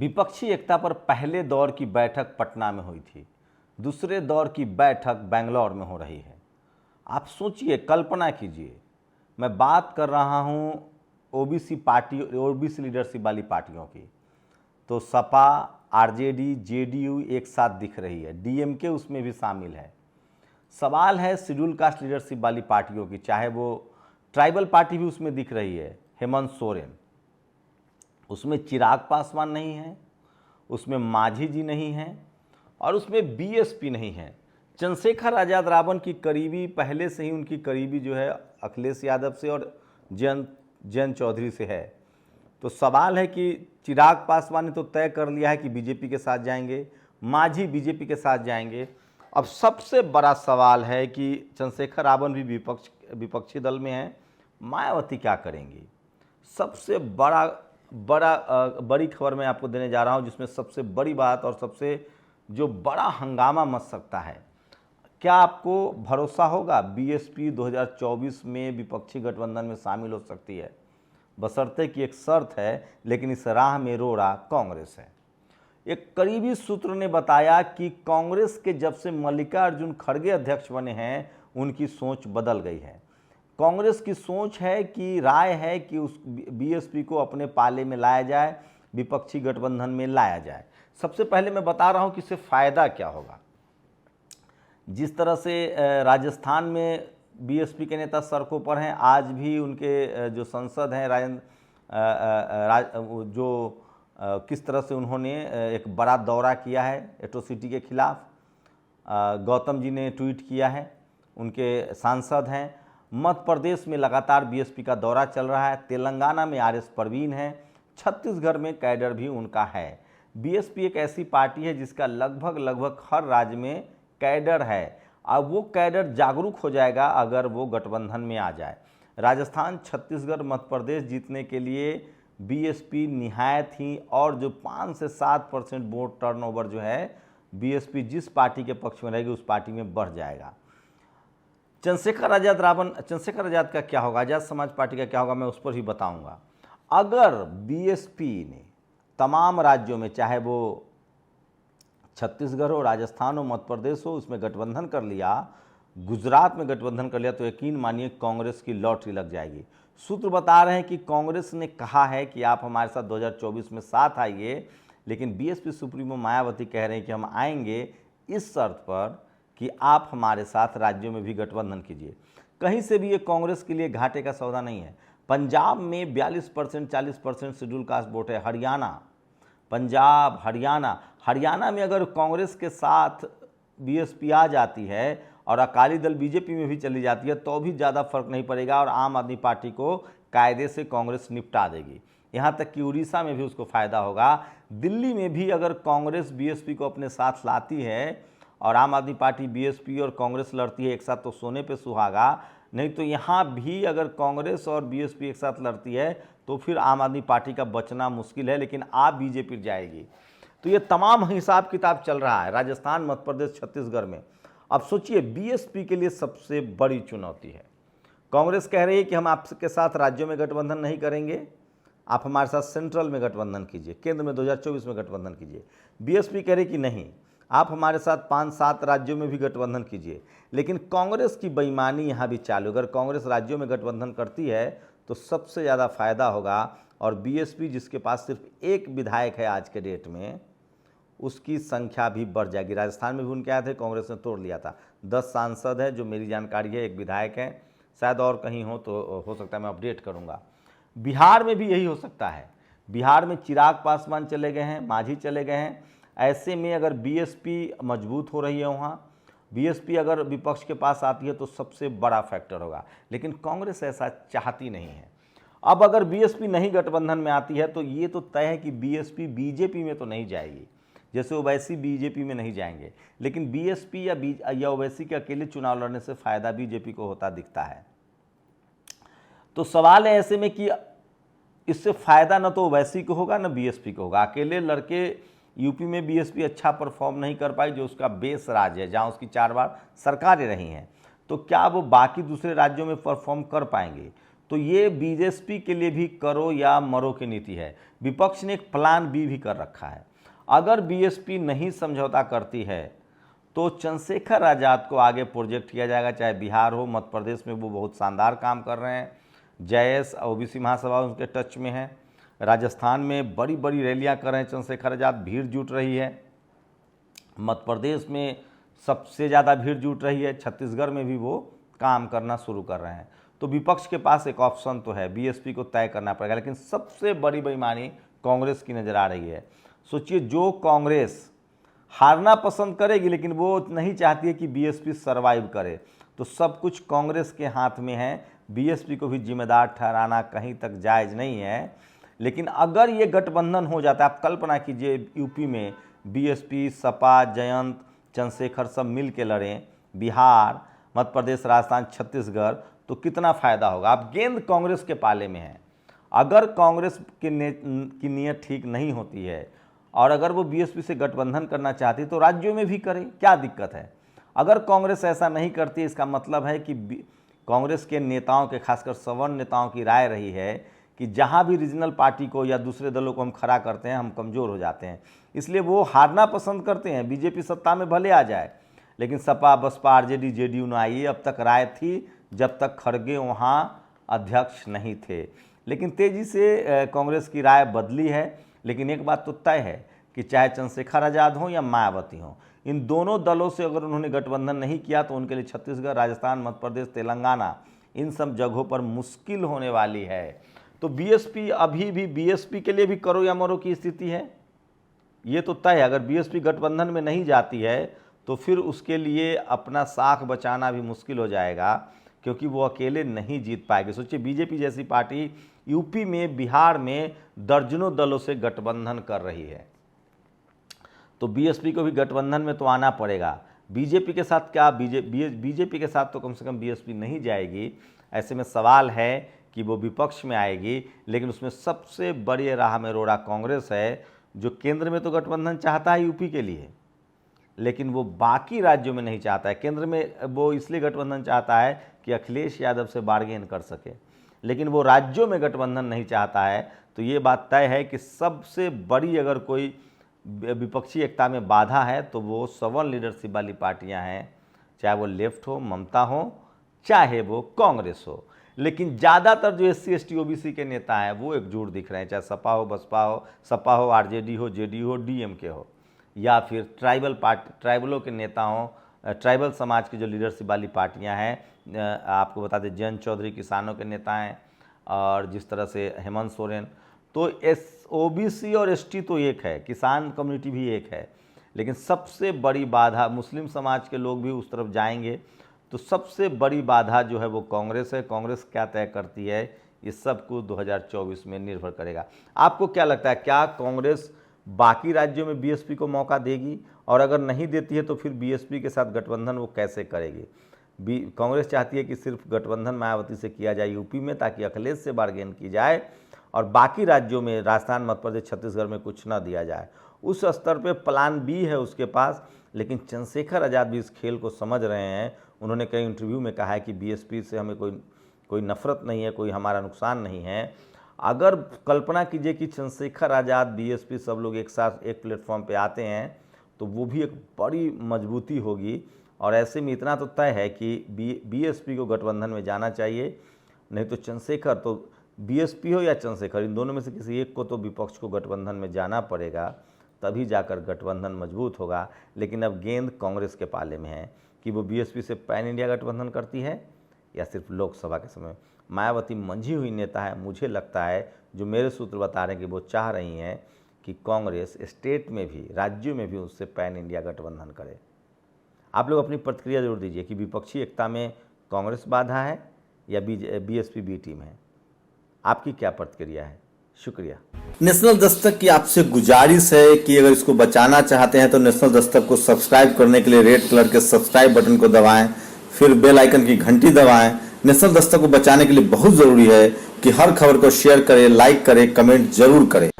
विपक्षी एकता पर पहले दौर की बैठक पटना में हुई थी, दूसरे दौर की बैठक बेंगलौर में हो रही है। आप सोचिए, कल्पना कीजिए, मैं बात कर रहा हूँ ओबीसी पार्टी, ओबीसी लीडरशिप वाली पार्टियों की, तो सपा, आरजेडी, जेडीयू एक साथ दिख रही है, डीएमके उसमें भी शामिल है। सवाल है शेड्यूल कास्ट लीडरशिप वाली पार्टियों की, चाहे वो ट्राइबल पार्टी भी उसमें दिख रही है, हेमंत सोरेन, उसमें चिराग पासवान नहीं है, उसमें मांझी जी नहीं हैं और उसमें बीएसपी नहीं है। चंद्रशेखर आज़ाद रावण की करीबी, पहले से ही उनकी करीबी जो है अखिलेश यादव से और जयंत चौधरी से है। तो सवाल है कि चिराग पासवान ने तो तय कर लिया है कि बीजेपी के साथ जाएंगे, मांझी बीजेपी के साथ जाएंगे। अब सबसे बड़ा सवाल है कि चंद्रशेखर रावण भी विपक्षी दल में है, मायावती क्या करेंगी। सबसे बड़ी खबर मैं आपको देने जा रहा हूं, जिसमें सबसे बड़ी बात और सबसे जो बड़ा हंगामा मच सकता है। क्या आपको भरोसा होगा बीएसपी 2024 में विपक्षी गठबंधन में शामिल हो सकती है, बशर्ते कि एक शर्त है, लेकिन इस राह में रोड़ा कांग्रेस है। एक करीबी सूत्र ने बताया कि कांग्रेस के जब से मल्लिकार्जुन खड़गे अध्यक्ष बने हैं, उनकी सोच बदल गई है। कांग्रेस की सोच है कि राय है कि उस बीएसपी को अपने पाले में लाया जाए, विपक्षी गठबंधन में लाया जाए। सबसे पहले मैं बता रहा हूं कि इससे फायदा क्या होगा। जिस तरह से राजस्थान में बीएसपी के नेता सड़कों पर हैं, आज भी उनके जो सांसद हैं किस तरह से उन्होंने एक बड़ा दौरा किया है एट्रोसिटी के खिलाफ। गौतम जी ने ट्वीट किया है, उनके सांसद हैं। मध्य प्रदेश में लगातार बीएसपी का दौरा चल रहा है, तेलंगाना में आरएस परवीन है, छत्तीसगढ़ में कैडर भी उनका है। बीएसपी एक ऐसी पार्टी है जिसका लगभग हर राज्य में कैडर है। अब वो कैडर जागरूक हो जाएगा अगर वो गठबंधन में आ जाए। राजस्थान, छत्तीसगढ़, मध्य प्रदेश जीतने के लिए बीएसपी निहायत ही, और जो 5 से 7% वोट टर्नओवर जो है बीएसपी जिस पार्टी के पक्ष में रहेगी उस पार्टी में बढ़ जाएगा। चंद्रशेखर आज़ाद का क्या होगा, आज़ाद समाज पार्टी का क्या होगा, मैं उस पर ही बताऊंगा। अगर बीएसपी ने तमाम राज्यों में, चाहे वो छत्तीसगढ़ हो, राजस्थान हो, मध्य प्रदेश हो, उसमें गठबंधन कर लिया, गुजरात में गठबंधन कर लिया, तो यकीन मानिए कांग्रेस की लॉटरी लग जाएगी। सूत्र बता रहे हैं कि कांग्रेस ने कहा है कि आप हमारे साथ 2024 में साथ आइए, लेकिन बीएसपी सुप्रीमो मायावती कह रहे हैं कि हम आएंगे इस शर्त पर कि आप हमारे साथ राज्यों में भी गठबंधन कीजिए। कहीं से भी ये कांग्रेस के लिए घाटे का सौदा नहीं है। पंजाब में 42% 40% शेड्यूल कास्ट वोट है। पंजाब, हरियाणा में अगर कांग्रेस के साथ बीएसपी आ जाती है और अकाली दल बीजेपी में भी चली जाती है तो भी ज़्यादा फर्क नहीं पड़ेगा और आम आदमी पार्टी को कायदे से कांग्रेस निपटा देगी। यहाँ तक कि उड़ीसा में भी उसको फ़ायदा होगा। दिल्ली में भी अगर कांग्रेस बीएसपी को अपने साथ लाती है और आम आदमी पार्टी बीएसपी और कांग्रेस लड़ती है एक साथ, तो सोने पे सुहागा। नहीं तो यहाँ भी अगर कांग्रेस और बीएसपी एक साथ लड़ती है तो फिर आम आदमी पार्टी का बचना मुश्किल है, लेकिन आप बीजेपी जाएगी। तो ये तमाम हिसाब किताब चल रहा है राजस्थान, मध्य प्रदेश, छत्तीसगढ़ में। अब सोचिए, बीएसपी के लिए सबसे बड़ी चुनौती है। कांग्रेस कह रही है कि हम आपके साथ राज्यों में गठबंधन नहीं करेंगे, आप हमारे साथ सेंट्रल में गठबंधन कीजिए, केंद्र में 2024 में गठबंधन कीजिए। बीएसपी कह रही कि नहीं, आप हमारे साथ 5-7 राज्यों में भी गठबंधन कीजिए। लेकिन कांग्रेस की बेईमानी यहाँ भी चालू। अगर कांग्रेस राज्यों में गठबंधन करती है तो सबसे ज़्यादा फायदा होगा, और बीएसपी जिसके पास सिर्फ एक विधायक है आज के डेट में, उसकी संख्या भी बढ़ जाएगी। राजस्थान में भी उनके आए थे, कांग्रेस ने तोड़ लिया था। 10 सांसद है जो मेरी जानकारी है, एक विधायक है, शायद और कहीं हो तो हो सकता है मैं अपडेट करूँगा। बिहार में भी यही हो सकता है। बिहार में चिराग पासवान चले गए हैं, मांझी चले गए हैं। ऐसे में अगर बीएसपी मजबूत हो रही है, वहाँ बीएसपी अगर विपक्ष के पास आती है तो सबसे बड़ा फैक्टर होगा, लेकिन कांग्रेस ऐसा चाहती नहीं है। अब अगर बीएसपी नहीं गठबंधन में आती है तो ये तो तय है कि बीएसपी बीजेपी में तो नहीं जाएगी, जैसे ओवैसी बीजेपी में नहीं जाएंगे, लेकिन बीएसपी या ओवैसी के अकेले चुनाव लड़ने से फायदा बीजेपी को होता दिखता है। तो सवाल है ऐसे में कि इससे फायदा न तो ओवैसी को होगा न बीएसपी को होगा। अकेले लड़के यूपी में बीएसपी अच्छा परफॉर्म नहीं कर पाई, जो उसका बेस राज्य है, जहां उसकी 4 बार सरकारें रही हैं, तो क्या वो बाकी दूसरे राज्यों में परफॉर्म कर पाएंगे। तो ये बीजेपी के लिए भी करो या मरो की नीति है। विपक्ष ने एक प्लान बी भी कर रखा है। अगर बीएसपी नहीं समझौता करती है तो चंद्रशेखर आज़ाद को आगे प्रोजेक्ट किया जाएगा, चाहे बिहार हो, मध्य प्रदेश में वो बहुत शानदार काम कर रहे हैं। जयेश ओबीसी महासभा उनके टच में है। राजस्थान में बड़ी बड़ी रैलियां कर रहे हैं चंद्रशेखर आज़ाद, भीड़ जुट रही है। मध्य प्रदेश में सबसे ज़्यादा भीड़ जुट रही है। छत्तीसगढ़ में भी वो काम करना शुरू कर रहे हैं। तो विपक्ष के पास एक ऑप्शन तो है, बीएसपी को तय करना पड़ेगा। लेकिन सबसे बड़ी बेईमानी कांग्रेस की नज़र आ रही है। सोचिए, जो कांग्रेस हारना पसंद करेगी लेकिन वो नहीं चाहती है कि बीएसपी सर्वाइव करे, तो सब कुछ कांग्रेस के हाथ में है। बीएसपी को भी जिम्मेदार ठहराना कहीं तक जायज़ नहीं है। लेकिन अगर ये गठबंधन हो जाता है, आप कल्पना कीजिए यूपी में बीएसपी, सपा, जयंत, चंद्रशेखर सब मिल के लड़ें, बिहार, मध्य प्रदेश, राजस्थान, छत्तीसगढ़, तो कितना फ़ायदा होगा। अब गेंद कांग्रेस के पाले में है। अगर कांग्रेस की नीयत ठीक नहीं होती है और अगर वो बीएसपी से गठबंधन करना चाहती तो राज्यों में भी करे, क्या दिक्कत है। अगर कांग्रेस ऐसा नहीं करती, इसका मतलब है कि कांग्रेस के नेताओं के, खासकर सवर्ण नेताओं की राय रही है कि जहां भी रीजनल पार्टी को या दूसरे दलों को हम खड़ा करते हैं हम कमज़ोर हो जाते हैं, इसलिए वो हारना पसंद करते हैं। बीजेपी सत्ता में भले आ जाए, लेकिन सपा, बसपा, आरजेडी, जेडीयू न आई। अब तक राय थी जब तक खड़गे वहाँ अध्यक्ष नहीं थे। लेकिन तेज़ी से कांग्रेस की राय बदली है। लेकिन एक बात तो तय है कि चाहे चंद्रशेखर आज़ाद हों या मायावती हों, इन दोनों दलों से अगर उन्होंने गठबंधन नहीं किया तो उनके लिए छत्तीसगढ़, राजस्थान, मध्य प्रदेश, तेलंगाना, इन सब जगहों पर मुश्किल होने वाली है। तो बीएसपी अभी भी, बीएसपी के लिए भी करो या मरो की स्थिति है, ये तो तय है। अगर बीएसपी गठबंधन में नहीं जाती है तो फिर उसके लिए अपना साख बचाना भी मुश्किल हो जाएगा, क्योंकि वो अकेले नहीं जीत पाएगी। सोचिए, बीजेपी जैसी पार्टी यूपी में, बिहार में दर्जनों दलों से गठबंधन कर रही है, तो बीएसपी को भी गठबंधन में तो आना पड़ेगा। बीजेपी के साथ क्या, बीजेपी के साथ तो कम से कम बीएसपी नहीं जाएगी। ऐसे में सवाल है कि वो विपक्ष में आएगी, लेकिन उसमें सबसे बड़ी राह में रोड़ा कांग्रेस है, जो केंद्र में तो गठबंधन चाहता है यूपी के लिए, लेकिन वो बाकी राज्यों में नहीं चाहता है। केंद्र में वो इसलिए गठबंधन चाहता है कि अखिलेश यादव से बार्गेन कर सके, लेकिन वो राज्यों में गठबंधन नहीं चाहता है। तो ये बात तय है कि सबसे बड़ी अगर कोई विपक्षी एकता में बाधा है तो वो सवर्ण लीडरशिप वाली पार्टियां हैं, चाहे वो लेफ्ट हो, ममता हो, चाहे वो कांग्रेस हो। लेकिन ज़्यादातर जो एससी, एसटी, ओबीसी के नेता हैं वो एकजुट दिख रहे हैं, चाहे सपा हो, बसपा हो, सपा हो, आरजेडी हो, जेडीयू हो, डीएमके हो, या फिर ट्राइबल पार्टी, ट्राइबलों के नेता हों, ट्राइबल समाज की जो लीडरशिप वाली पार्टियां हैं। आपको बता दें, जयंत चौधरी किसानों के नेता हैं, और जिस तरह से हेमंत सोरेन। तो ओबीसी और एसटी तो एक है, किसान कम्युनिटी भी एक है, लेकिन सबसे बड़ी बाधा, मुस्लिम समाज के लोग भी उस तरफ जाएंगे, तो सबसे बड़ी बाधा जो है वो कांग्रेस है। कांग्रेस क्या तय करती है, ये सब कुछ 2024 में निर्भर करेगा। आपको क्या लगता है, क्या कांग्रेस बाकी राज्यों में बीएसपी को मौका देगी, और अगर नहीं देती है तो फिर बीएसपी के साथ गठबंधन वो कैसे करेगी? कांग्रेस चाहती है कि सिर्फ गठबंधन मायावती से किया जाए यूपी में, ताकि अखिलेश से बार्गेन की जाए, और बाकी राज्यों में, राजस्थान, मध्य प्रदेश, छत्तीसगढ़ में कुछ ना दिया जाए। उस स्तर पे प्लान बी है उसके पास। लेकिन चंद्रशेखर आज़ाद भी इस खेल को समझ रहे हैं। उन्होंने कई इंटरव्यू में कहा है कि बीएसपी से हमें कोई नफरत नहीं है, कोई हमारा नुकसान नहीं है। अगर कल्पना कीजिए कि चंद्रशेखर आज़ाद, बीएसपी सब लोग एक साथ एक प्लेटफॉर्म पे आते हैं, तो वो भी एक बड़ी मजबूती होगी। और ऐसे में इतना तो तय है कि बीएसपी को गठबंधन में जाना चाहिए, नहीं तो चंद्रशेखर, तो बीएसपी हो या चंद्रशेखर, इन दोनों में से किसी एक को तो विपक्ष को गठबंधन में जाना पड़ेगा, तभी जाकर गठबंधन मजबूत होगा। लेकिन अब गेंद कांग्रेस के पाले में है कि वो बीएसपी से पैन इंडिया गठबंधन करती है या सिर्फ लोकसभा के समय। मायावती मंझी हुई नेता है। मुझे लगता है, जो मेरे सूत्र बता रहे हैं, कि वो चाह रही हैं कि कांग्रेस स्टेट में भी, राज्यों में भी उससे पैन इंडिया गठबंधन करे। आप लोग अपनी प्रतिक्रिया जरूर दीजिए कि विपक्षी एकता में कांग्रेस बाधा है या बीएसपी बी टीम है। आपकी क्या प्रतिक्रिया है? शुक्रिया। नेशनल दस्तक की आपसे गुजारिश है कि अगर इसको बचाना चाहते हैं तो नेशनल दस्तक को सब्सक्राइब करने के लिए रेड कलर के सब्सक्राइब बटन को दबाएं, फिर बेल आइकन की घंटी दबाएं। नेशनल दस्तक को बचाने के लिए बहुत जरूरी है कि हर खबर को शेयर करें, लाइक करें, कमेंट जरूर करें।